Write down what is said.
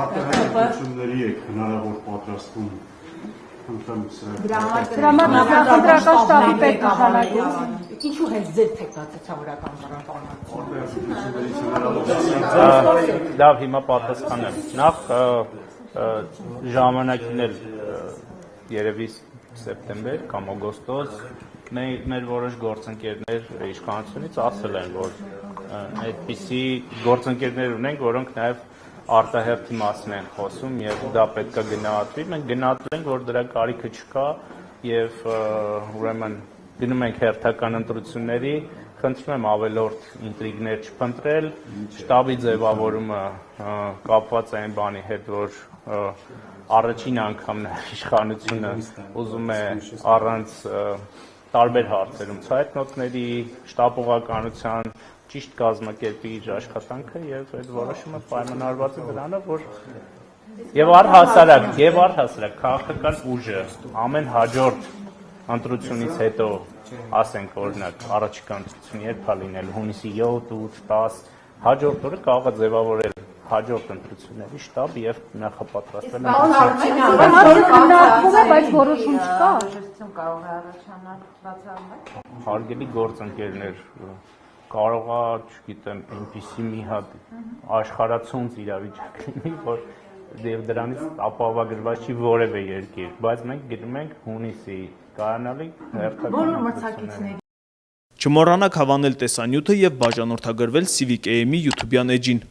արտահայտությունների եք հնարավոր պատրաստում Դրամատուրգիական շտաբի պետ նշանակում։ Ինչու հենց ձեր թեկնածավարական բանալիություն։ Լավ, հիմա պատասխանեմ։ Նախ ժամանակին էլ երևի սեպտեմբեր կամ օգոստոս մեր որոշ գործընկերներ իշխանությունից ասել են, որ այդպիսի գործընկերներ ունենք, որոնք նաև արտահերթի մասին են խոսում եւ դա պետք է գնահատվի։ Մենք գնահատում ենք, որ դրա կարիքը չկա եւ ուրեմն գնում ենք հերթական ընտրությունների, խնդրում եմ ավելորդ ինտրիգներ չփնտրել, շտաբի ձևավորումը կապված է այն բանի հետ, որ առաջին անգամն է իշխանությունը ուզում է առանց տարբեր հարցերում ցայտնոտների, շտապողականության ճիշտ կազմակերպի իր աշխատանքը եւ այդ որոշումը պայմանավորված է դրանով, որ եւ առհասարակ քաղաքական ուժը ամեն հաջորդ ընտրությունից հետո, ասենք օրինակ, առաջիկա ընտրությունը երբ է լինել, հունիսի 7, 8, 10, հաջորդ օրը կարող է ձևավորել հաջորդ ընտրությունների շտաբ եւ նախապատրաստվել բայց որոշում չկա։ Կարող է առաջանալ բացառապես։ Հարգելի գործընկերներ, կարող է, չգիտեմ, այնպիսի մի հատ աշխարհացունց իրավիճակ լինի, որ դրանից ապահովագրված չի որևէ երկիր, բայց մենք գնում ենք հունիսի կայանալիք հերթական ընտրությունների։ Չմոռանաք հավանել տեսանյութը եւ բաժանորդագրվել Civic AM-ի YouTube-յան էջին։